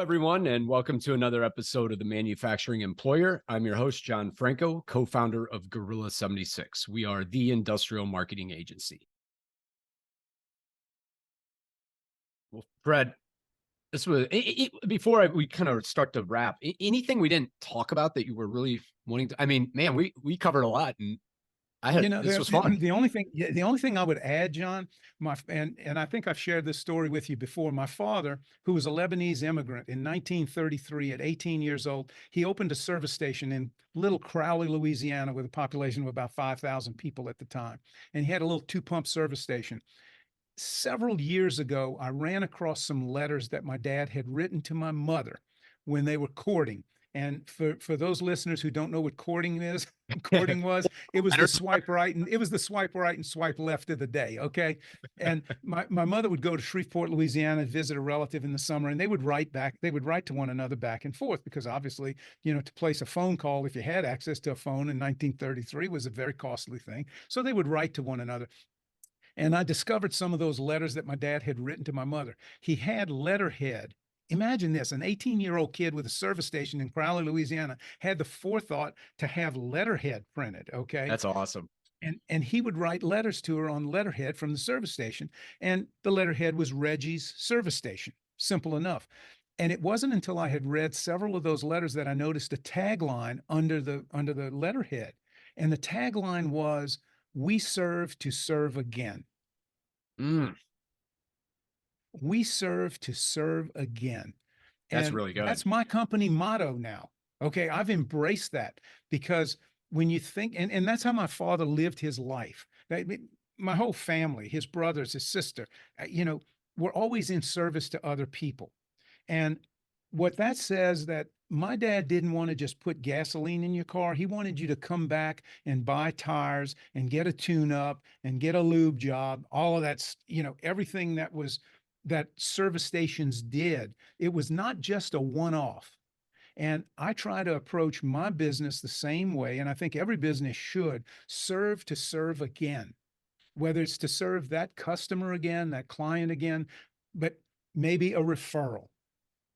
everyone, and welcome to another episode of The Manufacturing Employer. I'm your host, Jon Franko, co-founder of Gorilla 76. We are the industrial marketing agency. Well, Fred, this was before we kind of start to wrap. Anything we didn't talk about that you were really wanting to? I mean, man, we covered a lot, and this was fun. The only thing I would add, John, and I think I've shared this story with you before. My father, who was a Lebanese immigrant in 1933 at 18 years old, he opened a service station in Little Crowley, Louisiana, with a population of about 5,000 people at the time. And he had a little two-pump service station. Several years ago, I ran across some letters that my dad had written to my mother when they were courting. And for those listeners who don't know what courting is, courting was, it was the swipe right and swipe left of the day. Okay. And my mother would go to Shreveport, Louisiana, visit a relative in the summer, and they would write to one another back and forth because obviously, to place a phone call, if you had access to a phone in 1933, was a very costly thing. So they would write to one another. And I discovered some of those letters that my dad had written to my mother. He had letterhead. Imagine this, an 18-year-old kid with a service station in Crowley, Louisiana, had the forethought to have letterhead printed, okay? That's awesome. And he would write letters to her on letterhead from the service station. And the letterhead was Reggie's service station. Simple enough. And it wasn't until I had read several of those letters that I noticed a tagline under the letterhead. And the tagline was, "We serve to serve again." Mm, We serve to serve again. that's And really good. that's my company motto now. Okay. I've embraced that because when you think, and that's how my father lived his life. My whole family, his brothers, his sister, we're always in service to other people. And what that says that my dad didn't want to just put gasoline in your car. He wanted you to come back and buy tires and get a tune up and get a lube job, all of that, everything that service stations did. It was not just a one-off. And I try to approach my business the same way. And I think every business should serve to serve again, whether it's to serve that customer again, that client again, but maybe a referral.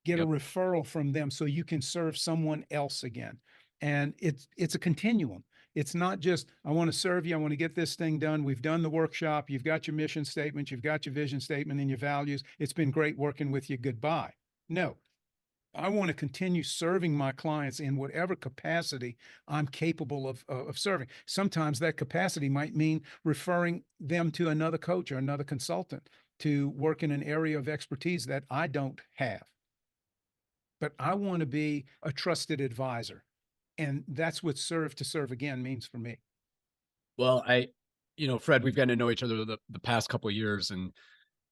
Get a Yep. referral from them so you can serve someone else again. And it's a continuum. It's not just, I want to serve you, I want to get this thing done. We've done the workshop, you've got your mission statement, you've got your vision statement and your values. It's been great working with you. Goodbye. No, I want to continue serving my clients in whatever capacity I'm capable of serving. Sometimes that capacity might mean referring them to another coach or another consultant to work in an area of expertise that I don't have. But I want to be a trusted advisor. And that's what serve to serve again means for me. Well, Fred, we've gotten to know each other the past couple of years, and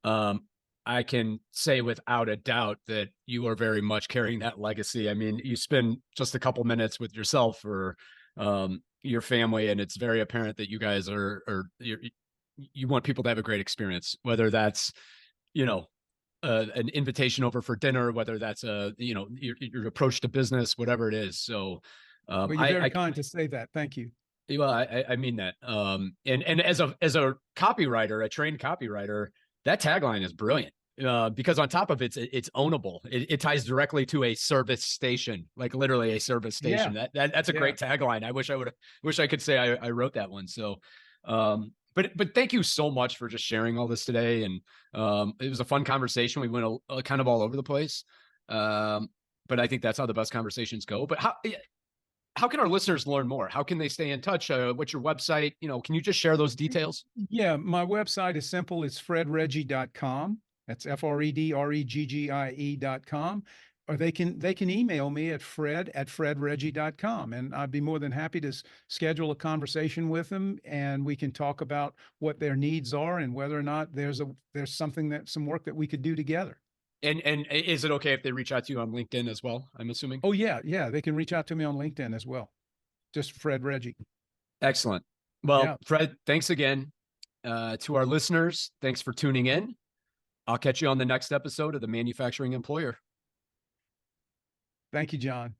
I can say without a doubt that you are very much carrying that legacy. I mean, you spend just a couple minutes with yourself or your family, and it's very apparent that you guys you want people to have a great experience, whether that's, an invitation over for dinner, whether that's your approach to business, whatever it is. So, Well, you're very kind to say that. Thank you. well, I mean that. And as a copywriter, a trained copywriter, that tagline is brilliant. Because on top of it's ownable. It ties directly to a service station, like literally a service station. Yeah. That's a great tagline. I wish I could say I wrote that one. So, but thank you so much for just sharing all this today. And it was a fun conversation. We went kind of all over the place. But I think that's how the best conversations go. But how can our listeners learn more? How can they stay in touch? What's your website? Can you just share those details? Yeah, my website is simple. It's fredreggie.com. That's FREDREGGIE.com. Or they can email me at fred@fredreggie.com. And I'd be more than happy to schedule a conversation with them, and we can talk about what their needs are and whether or not there's some work that we could do together. And is it okay if they reach out to you on LinkedIn as well? I'm assuming. Oh yeah, they can reach out to me on LinkedIn as well. Just Fred Reggie. Excellent. Well, Yeah. Fred, thanks again. To our listeners, thanks for tuning in. I'll catch you on the next episode of The Manufacturing Employer. Thank you, John.